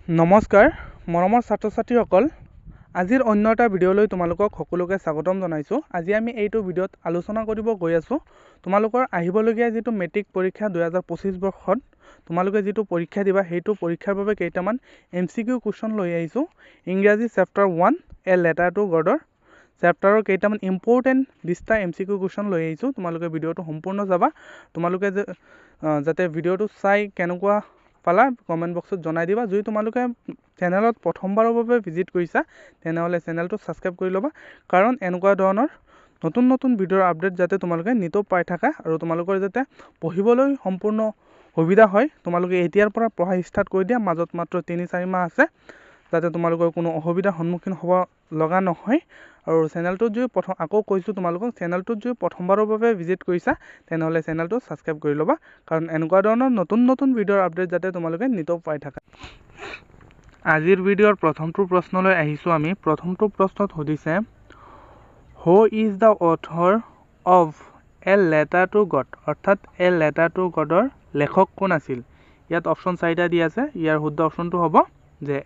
নমস্কাৰ মৰমৰ ছাত্ৰ ছাত্ৰীসকল আজিৰ অন্য এটা ভিডিঅ'লৈ তোমালোকক সকলোকে স্বাগতম জনাইছোঁ। আজি আমি এইটো ভিডিঅ'ত আলোচনা কৰিব গৈ আছোঁ তোমালোকৰ আহিবলগীয়া যিটো মেট্ৰিক পৰীক্ষা 2025 বৰ্ষত তোমালোকে যিটো পৰীক্ষা দিবা সেইটো পৰীক্ষাৰ বাবে কেইটামান MCQ কুৱেশ্যন লৈ আহিছোঁ। ইংৰাজী চেপ্টাৰ 1 এ লেটাৰ টু গডৰ চেপ্টাৰৰ কেইটামান ইম্পৰ্টেণ্ট 20টা MCQ কুৱেশ্যন লৈ আহিছোঁ। তোমালোকে ভিডিঅ'টো সম্পূৰ্ণ চাবা। তোমালোকে যাতে ভিডিঅ'টো চাই কেনেকুৱা পালা কমেণ্ট বক্সত জনাই দিবা। যদি তোমালোকে চেনেলত প্ৰথমবাৰৰ বাবে ভিজিট কৰিছা তেনেহ'লে চেনেলটো ছাবস্ক্ৰাইব কৰি ল'বা, কাৰণ এনেকুৱা ধৰণৰ নতুন নতুন ভিডিঅ'ৰ আপডেট যাতে তোমালোকে নিতৌ পাই থাকা আৰু তোমালোকৰ যাতে পঢ়িবলৈ সম্পূৰ্ণ সুবিধা হয়। তোমালোকে এতিয়াৰ পৰা পঢ়া ষ্টাৰ্ট কৰি দিয়া, মাজত মাত্ৰ 3-4 মাহ আছে, যাতে তোমালোকৰ কোনো অসুবিধাৰ সন্মুখীন হ'ব লগা নহয়। আৰু চেনেলটোত যদি আকৌ কৈছোঁ তোমালোকক, চেনেলটোত যদি প্ৰথমবাৰৰ বাবে ভিজিট কৰিছা তেনেহ'লে চেনেলটো ছাবস্ক্ৰাইব কৰি ল'বা, কাৰণ এনেকুৱা ধৰণৰ নতুন নতুন ভিডিঅ'ৰ আপডেট যাতে তোমালোকে নিতৌ পাই থাকা। আজিৰ ভিডিঅ'ৰ প্ৰথমটো প্ৰশ্নলৈ আহিছোঁ আমি। প্ৰথমটো প্ৰশ্নত সুধিছে who is the author of a letter to God, অৰ্থাৎ এ লেটাৰ টু গডৰ লেখক কোন আছিল। ইয়াত অপশ্যন 4টা দিয়া আছে। ইয়াৰ শুদ্ধ অপশ্যনটো হ'ব যে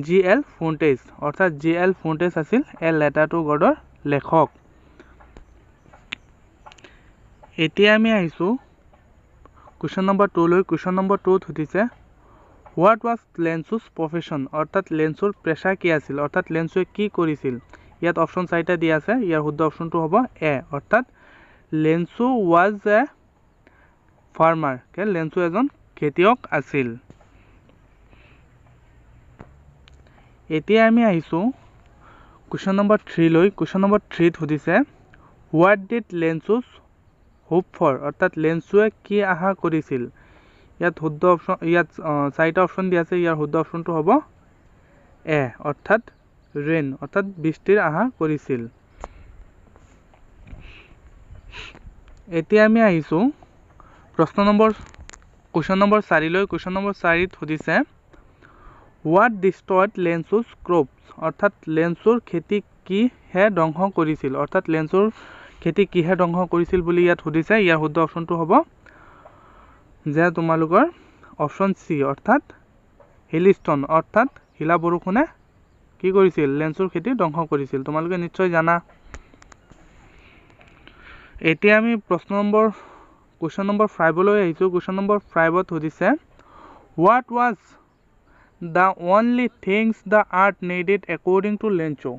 GL ফুণ্টেজ, অৰ্থাৎ GL ফুণ্টেজ আছিল এ লেটাৰ টু গডৰ লেখক। এতিয়া আমি আহিছোঁ কুৱেশ্যন নম্বৰ 2 লৈ। কুৱেশ্যন নম্বৰ 2ত সুধিছে হোৱাট ৱাজ লেঞ্চুছ প্ৰফেশ্যন, অৰ্থাৎ লেঞ্চুৰ পেচা কি আছিল, অৰ্থাৎ লেঞ্চুৱে কি কৰিছিল। ইয়াত অপশ্যন 4টা দিয়া আছে। ইয়াৰ শুদ্ধ অপশ্যনটো হ'ব অৰ্থাৎ লেঞ্চু ৱাজ এ ফাৰ্মাৰ, লেঞ্চু এজন খেতিয়ক আছিল। এতিয়া আমি আহিছোঁ কুৱেশ্যন নম্বৰ 3 লৈ। কুৱেশ্যন নম্বৰ 3ত সুধিছে হোৱাট ডিড লেঞ্চুছ হোপ ফৰ, অৰ্থাৎ লেঞ্চুৱে কি আশা কৰিছিল। ইয়াত শুদ্ধ অপশ্যন, ইয়াত 4টা অপশ্যন দিয়া আছে। ইয়াৰ শুদ্ধ অপশ্যনটো হ'ব অৰ্থাৎ ৰেইন, অৰ্থাৎ বৃষ্টিৰ আশা কৰিছিল। এতিয়া আমি আহিছোঁ কুৱেশ্যন নম্বৰ 4 লৈ। কুৱেশ্যন নম্বৰ 4ত সুধিছে হোৱাট ডিষ্ট্ৰয়ড লেঞ্চুছ ক্ৰপছ, অৰ্থাৎ লেঞ্চুৰ খেতি কিহে ধ্বংস কৰিছিল, অৰ্থাৎ লেঞ্চুৰ খেতি কিহে ধ্বংস কৰিছিল বুলি ইয়াত সুধিছে। ইয়াৰ শুদ্ধ অপশ্যনটো হ'ব যে তোমালোকৰ অপশ্যন C, অৰ্থাৎ হিলষ্টন, অৰ্থাৎ শিলা বৰষুণে কি কৰিছিল, লেঞ্চুৰ খেতি ধ্বংস কৰিছিল। তোমালোকে নিশ্চয় জানা। এতিয়া আমি কুৱেশ্যন নম্বৰ 5লৈ আহিছোঁ। কুৱেশ্যন নম্বৰ 5ত সুধিছে what was the only things the earth needed according to লেঞ্চু,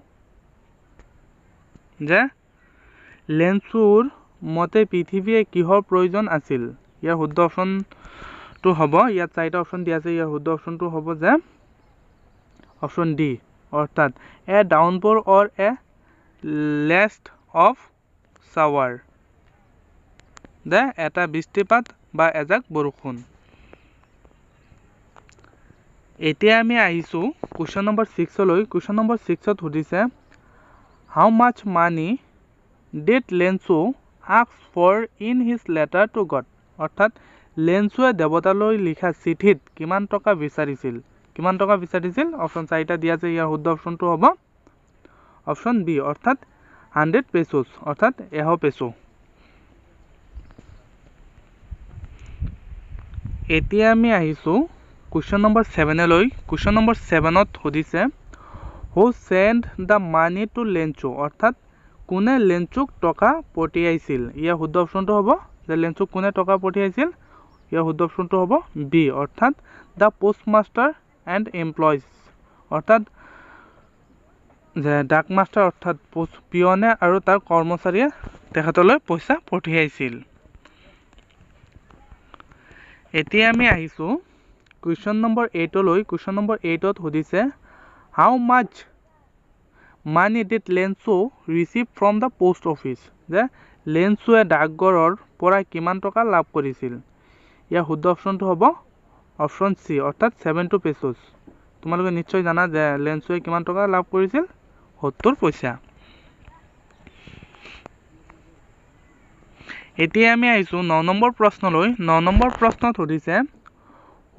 যে লেঞ্চুৰ মতে পৃথিৱীয়ে কিহৰ প্ৰয়োজন আছিল। ইয়াৰ শুদ্ধ অপশ্যনটো হ'ব, ইয়াত 4টা অপশ্যন দিয়া আছে। ইয়াৰ শুদ্ধ অপশ্যনটো হ'ব যে অপশ্যন D, অৰ্থাৎ a downpour or a last of shower, যে এটা বৃষ্টিপাত বা এজাক বৰষুণ। এতিয়া আমি আহিছোঁ কুৱেশ্যন নম্বৰ 6লৈ। কুৱেশ্যন নম্বৰ 6ত সুধিছে how much money did Lencho ask for in his letter to God, অৰ্থাৎ লেঞ্চুৱে দেৱতালৈ লিখা চিঠিত কিমান টকা বিচাৰিছিল। কিমান টকা বিচাৰিছিল, অপশ্যন 4টা দিয়া আছে। ইয়াৰ শুদ্ধ অপশ্যনটো হ'ব অপশ্যন B, অৰ্থাৎ 100 পেছোছ, অৰ্থাৎ 100 পেছো। এতিয়া আমি আহিছোঁ কুৱেশ্যন নম্বৰ 7লৈ। কুৱেশ্যন নম্বৰ 7ত সুধিছে who send the money to Lencho, অৰ্থাৎ কোনে লেঞ্চুক টকা পঠিয়াইছিল। ইয়াৰ শুদ্ধ অপশ্যনটো হ'ব যে লেঞ্চুক কোনে টকা পঠিয়াইছিল। ইয়াৰ শুদ্ধ অপশ্যনটো হ'ব B, অৰ্থাৎ দ্য পোষ্টমাষ্টাৰ এণ্ড এমপ্লয়িজ, অৰ্থাৎ যে ডাক মাষ্টাৰ, অৰ্থাৎ পিয়নে আৰু তাৰ কৰ্মচাৰীয়ে তেখেতলৈ পইচা পঠিয়াইছিল। এতিয়া আমি আহিছোঁ কুৱেশ্যন নম্বৰ 8লৈ। কুৱেশ্যন নম্বৰ 8ত সুধিছে how much money did Lencho receive from the post office, যে লেঞ্চুৱে ডাকঘৰৰ পৰা কিমান টকা লাভ কৰিছিল। ইয়াৰ শুদ্ধ অপশ্যনটো হ'ব অপশ্যন C, অৰ্থাৎ 70 পেছোছ। তোমালোকে নিশ্চয় জানা যে লেঞ্চুৱে কিমান টকা লাভ কৰিছিল, 70 পইচা। এতিয়া আমি আহিছোঁ 9 নম্বৰ প্ৰশ্নলৈ। 9 নম্বৰ প্ৰশ্নত সুধিছে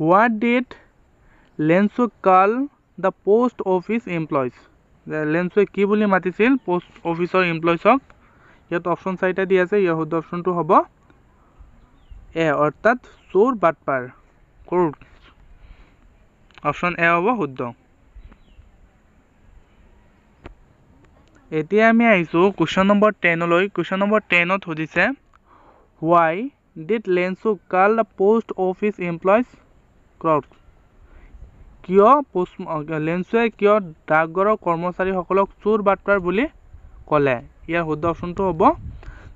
what did লেঞ্চু call the post office employees, যে লেঞ্চুৱে কি বুলি মাতিছিল পোষ্ট অফিচৰ এমপ্লয়িজক। ইয়াত অপশ্যন 4টা দিয়া আছে। ইয়াৰ শুদ্ধ অপশ্যনটো হ'ব অৰ্থাৎ চোৰ বাটপাৰ, অপশ্যন এ হ'ব শুদ্ধ এতিয়া আমি আহিছোঁ কুৱেশ্যন নম্বৰ 10 লৈ কুৱেশ্যন নম্বৰ 10ত সুধিছে why did Lensu call the post office employees crowd কিয় লেন্সুৱে কিয় ডাকঘৰৰ কৰ্মচাৰীসকলক চোৰ বাটপাৰ বুলি ক'লে ইয়াৰ শুদ্ধ অপশ্যনটো হ'ব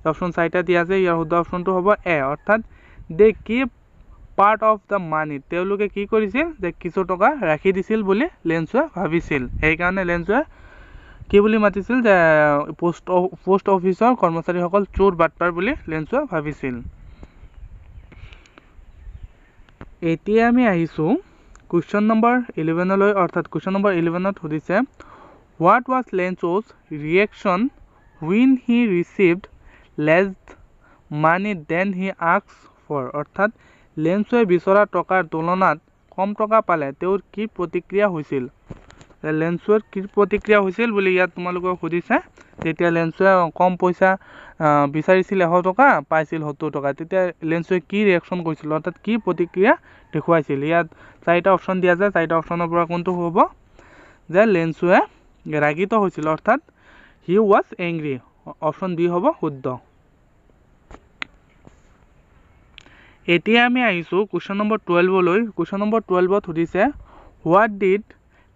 অপশ্যন 4টা দিয়া আছে ইয়াৰ শুদ্ধ অপশ্যনটো হ'ব এ অৰ্থাৎ they keep part of the money তেওঁলোকে কি কৰিছিল যে কিছু টকা ৰাখি দিছিল বুলি লেন্সুৱে ভাবিছিল সেইকাৰণে লেন্সুৱে কি বুলি মাতিছিল যে পোষ্ট অফিচৰ কৰ্মচাৰীসকল চোৰ বাটপাৰ বুলি লেন্সুৱে ভাবিছিল এতিয়া আমি আহিছোঁ কুৱেশ্যন নম্বৰ 11 লৈ অৰ্থাৎ কুৱেশ্যন নম্বৰ 11ত সুধিছে what was Lencho's reaction when he received less money than he asked for অৰ্থাৎ লেন্সুৱে বিচৰা টকাৰ তুলনাত কম টকা পালে তেওঁৰ কি প্ৰতিক্ৰিয়া হৈছিল লেন্সুৰ কি প্ৰতিক্ৰিয়া হৈছিল বুলি ইয়াত তোমালোকক সুধিছে যেতিয়া লেন্সুৱে কম পইচা বিচাৰিছিল 100 টকা পাইছিল 70 টকা তেতিয়া লেন্সুৱে কি ৰিয়েকশ্যন কৰিছিল অৰ্থাৎ কি প্ৰতিক্ৰিয়া দেখুৱাইছিল ইয়াত 4টা অপশ্যন দিয়া আছে 4টা অপশ্যনৰ পৰা কোনটো হ'ব যে লেন্সুৱে ৰাগিত হৈছিল অৰ্থাৎ he was angry option B হ'ব শুদ্ধ এতিয়া আমি আহিছোঁ কুৱেশ্যন নম্বৰ 12 লৈ কুৱেশ্যন নম্বৰ 12ত সুধিছে what did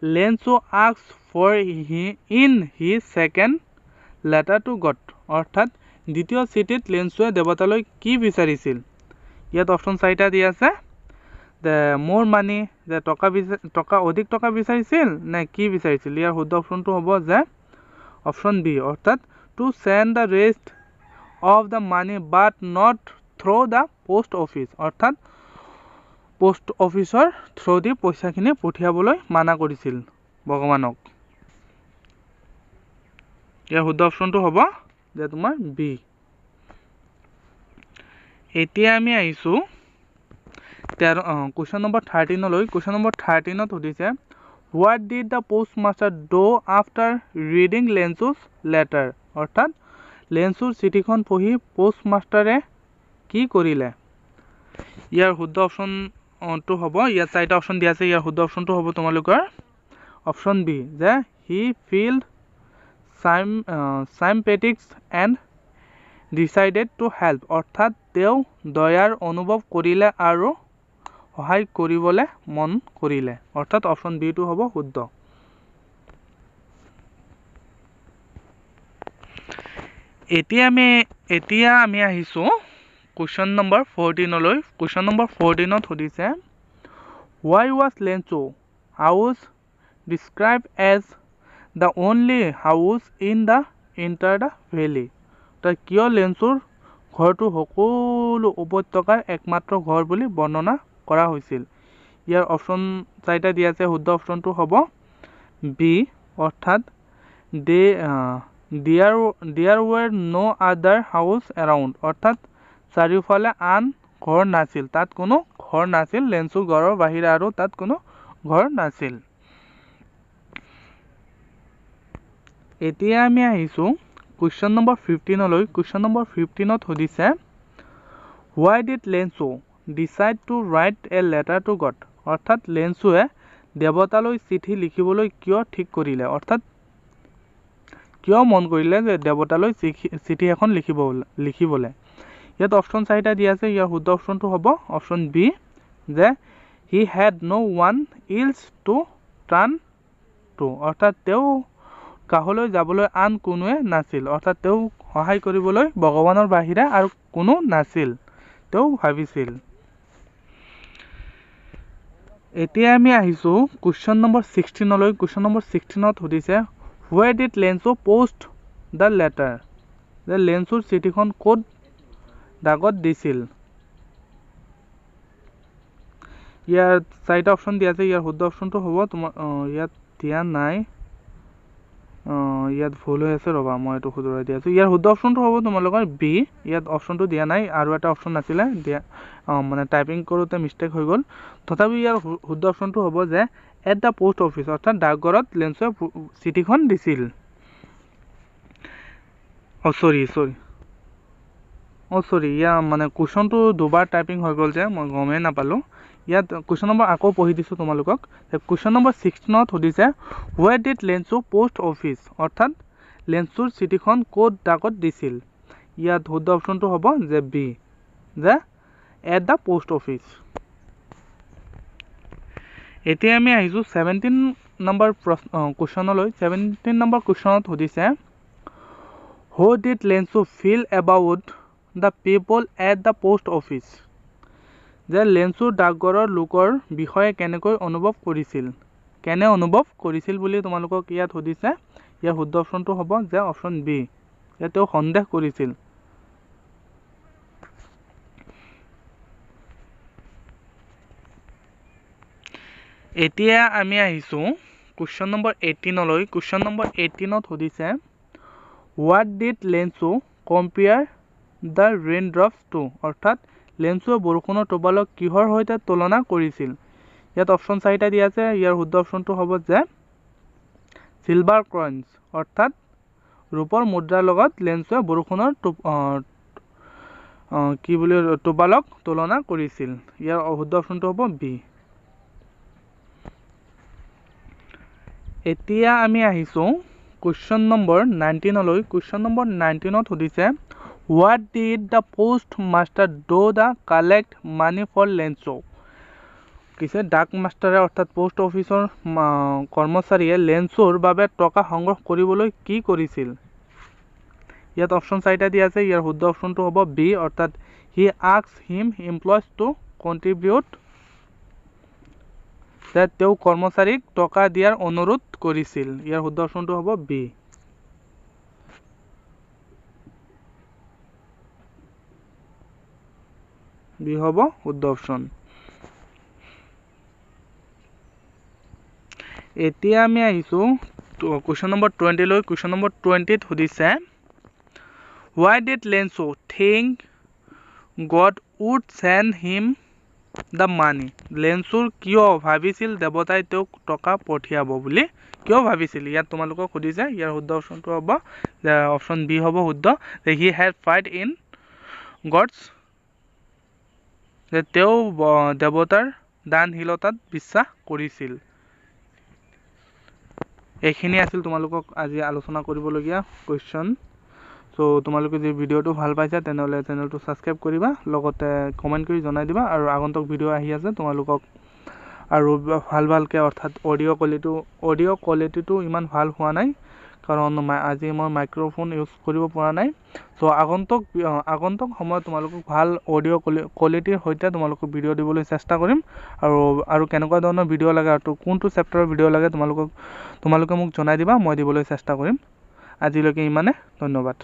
Lensu ask for in his second letter to God অৰ্থাৎ দ্বিতীয় চিঠিত লেন্সুৱে দেৱতালৈ কি বিচাৰিছিল ইয়াত অপশ্যন 4টা দিয়া আছে মোৰ মানি যে টকা অধিক টকা বিচাৰিছিল নে কি বিচাৰিছিল ইয়াৰ শুদ্ধ অপশ্যনটো হ'ব যে অপশ্যন বি অৰ্থাৎ to send the rest of the money but not through the post office অৰ্থাৎ পোষ্ট অফিচৰ থ্ৰু দি পইচাখিনি পঠিয়াবলৈ মানা কৰিছিল ভগৱানক ইয়াৰ শুদ্ধ অপশ্যনটো হ'ব যে তোমাৰ বি এতিয়া আমি আহিছোঁ কুৱেশ্যন নম্বৰ 13 লৈ কুৱেশ্যন নম্বৰ 13ত সুধিছে what did the postmaster do after reading Lencho's letter অৰ্থাৎ লেন্সুৰ চিঠিখন পঢ়ি পোষ্ট মাষ্টাৰে কি কৰিলে ইয়াৰ শুদ্ধ অপশ্যনটো হ'ব ইয়াত 4টা অপশ্যন দিয়া আছে ইয়াৰ শুদ্ধ অপশ্যনটো হ'ব তোমালোকৰ অপশ্যন বি যে হি field sympathies and decided to help অৰ্থাৎ তেওঁ দয়াৰ অনুভৱ কৰিলে আৰু সহায় কৰিবলৈ মন কৰিলে অৰ্থাৎ অপশ্যন বি টো হ'ব শুদ্ধ এতিয়া আমি আহিছোঁ কুৱেশ্যন নম্বৰ 14 লৈ কুৱেশ্যন নম্বৰ 14ত সুধিছে why was Lensu house described as the only house in the entire valley তো কিয় লেন্সুৰ ঘৰটো সকলো উপত্যকাৰ একমাত্ৰ ঘৰ বুলি বৰ্ণনা কৰা হৈছিল ইয়াৰ অপশ্যন 4টা দিয়া আছে শুদ্ধ অপশ্যনটো হ'ব বি অৰ্থাৎ there were no other house around অৰ্থাৎ চাৰিওফালে আন ঘৰ নাছিল তাত কোনো ঘৰ নাছিল লেন্সুৰ ঘৰৰ বাহিৰে আৰু তাত কোনো ঘৰ নাছিল এতিয়া আমি আহিছোঁ কুৱেশ্যন নম্বৰ 15 লৈ কুৱেশ্যন নম্বৰ 15ত সুধিছে why did Lensu decide to write a letter to God অৰ্থাৎ লেন্সুৱে দেৱতালৈ চিঠি লিখিবলৈ কিয় ঠিক কৰিলে অৰ্থাৎ কিয় মন কৰিলে যে দেৱতালৈ চিঠি এখন লিখিবলৈ ইয়াত অপশ্যন 4টা দিয়া আছে ইয়াৰ শুদ্ধ অপশ্যনটো হ'ব অপশ্যন বি যে he had no one else to turn to অৰ্থাৎ তেওঁ কাহলৈ যাবলৈ আন কোনোৱে নাছিল অৰ্থাৎ তেওঁ সহায় কৰিবলৈ ভগৱানৰ বাহিৰে আৰু কোনো নাছিল তেওঁ ভাবিছিল এতিয়া আমি আহিছোঁ কুৱেশ্যন নম্বৰ 16 লৈ কুৱেশ্যন নম্বৰ 16ত সুধিছে where did Lensu post the letter যে লেন্সুৰ চিঠিখন ক'ত ডাকত দিছিল ইয়াত 4টা অপশ্যন দিয়া আছে ইয়াৰ শুদ্ধ অপশ্যনটো হ'ব তোমাৰ ইয়াত দিয়া নাই ইয়াত ভুল হৈ আছে ৰবা মই এইটো শুধৰাই দি আছোঁ ইয়াৰ শুদ্ধ অপশ্যনটো হ'ব তোমালোকৰ বি ইয়াত অপশ্যনটো দিয়া নাই আৰু এটা অপশ্যন আছিলে দিয়া মানে টাইপিং কৰোঁতে মিষ্টেক হৈ গ'ল তথাপি ইয়াৰ শুদ্ধ অপশ্যনটো হ'ব যে এট দ্য পোষ্ট অফিচ অৰ্থাৎ ডাকঘৰত লেন্সুৱে চিঠিখন দিছিল চৰি ইয়াৰ মানে কুৱেশ্যনটো দুবাৰ টাইপিং হৈ গ'ল যে মই গমেই নাপালোঁ ইয়াত কুৱেশ্যন নম্বৰ আকৌ পঢ়ি দিছোঁ তোমালোকক। কুৱেশ্যন নম্বৰ 16ত সুধিছে হুৱেৰ ডিড লেঞ্চু পোষ্ট অফিচ, অৰ্থাৎ লেঞ্চুৰ চিঠিখন ক'ত ডাকত দিছিল। ইয়াত শুদ্ধ অপশ্যনটো হ'ব যে বি, যে এট দ্য পোষ্ট অফিচ। এতিয়া আমি আহিছোঁ 17 নম্বৰ কুৱেশ্যনলৈ। 17 নম্বৰ কুৱেশ্যনত সুধিছে who did Lencho feel about the people at the post office, যে লেঞ্চুৰ ডাকঘৰৰ লোকৰ বিষয়ে কেনেকৈ অনুভৱ কৰিছিল, কেনে অনুভৱ কৰিছিল বুলি তোমালোকক ইয়াত সুধিছে। ইয়াৰ শুদ্ধ অপশ্যনটো হ'ব যে অপশ্যন বি, ইয়াত তেওঁ সন্দেহ কৰিছিল। এতিয়া আমি আহিছোঁ কুৱেশ্যন নম্বৰ 18লৈ। কুৱেশ্যন নম্বৰ 18ত সুধিছে what did Lencho compare the rain drops to, অৰ্থাৎ লেঞ্চুৱে বৰষুণৰ টোপালক কিহৰ সৈতে তুলনা কৰিছিল। ইয়াত অপশ্যন 4টা দিয়া আছে। ইয়াৰ শুদ্ধ অপশ্যনটো হ'ব যে চিলভাৰ কইনছ, অৰ্থাৎ ৰূপৰ মুদ্ৰাৰ লগত লেঞ্চুৱে বৰষুণৰ টোপালক তুলনা কৰিছিল। ইয়াৰ শুদ্ধ অপশ্যনটো হ'ব বি। এতিয়া আমি আহিছোঁ কুৱেশ্যন নম্বৰ 19লৈ। কুৱেশ্যন নম্বৰ 19ত সুধিছে what did the postmaster do the collect money for Lencho, কিছে ডাক মাষ্টাৰে অৰ্থাৎ পোষ্ট অফিচৰ কৰ্মচাৰীয়ে লেঞ্চুৰ বাবে টকা সংগ্ৰহ কৰিবলৈ কি কৰিছিল। ইয়াত অপশ্যন 4টা দিয়া আছে। ইয়াৰ শুদ্ধ অপশ্যনটো হ'ব বি, অৰ্থাৎ he asked him employees to contribute, যে তেওঁ কৰ্মচাৰীক টকা দিয়াৰ অনুৰোধ কৰিছিল। ইয়াৰ শুদ্ধ অপশ্যনটো হ'ব বি। বি হ'ব শুদ্ধ অপশ্যন। এতিয়া আমি আহিছোঁ কুৱেশ্যন নম্বৰ 20লৈ। কুৱেশ্যন নম্বৰ 20ত সুধিছে why did Lencho think God would send him the money, লেঞ্চুৰ কিয় ভাবিছিল দেৱতাই তেওঁক টকা পঠিয়াব বুলি কিয় ভাবিছিল। ইয়াত তোমালোকক সুধিছে। ইয়াৰ শুদ্ধ অপশ্যনটো হ'ব যে অপশ্যন বি হ'ব শুদ্ধ, যে he had fight in God's, যে তেওঁ দেৱতাৰ দানশীলতাত বিশ্বাস কৰিছিল। এইখিনি আছিল তোমালোকক আজি আলোচনা কৰিবলগীয়া কুৱেশ্যন। চ' তোমালোকে যদি ভিডিঅ'টো ভাল পাইছা তেনেহ'লে চেনেলটো ছাবস্ক্ৰাইব কৰিবা, লগতে কমেণ্ট কৰি জনাই দিবা। আৰু আগন্তুক ভিডিঅ' আহি আছে তোমালোকক আৰু ভালকৈ, অৰ্থাৎ অডিঅ' কোৱালিটিটো ইমান ভাল হোৱা নাই, কাৰণ আজি মই মাইক্ৰ'ফোন ইউজ কৰিব পৰা নাই। চ' আগন্তুক সময়ত তোমালোকক ভাল অডিঅ' কোৱালিটিৰ সৈতে তোমালোকক ভিডিঅ' দিবলৈ চেষ্টা কৰিম। আৰু কেনেকুৱা ধৰণৰ ভিডিঅ' লাগে আৰু কোনটো চেপ্টাৰৰ ভিডিঅ' লাগে তোমালোকে মোক জনাই দিবা, মই দিবলৈ চেষ্টা কৰিম। আজিলৈকে ইমানে, ধন্যবাদ।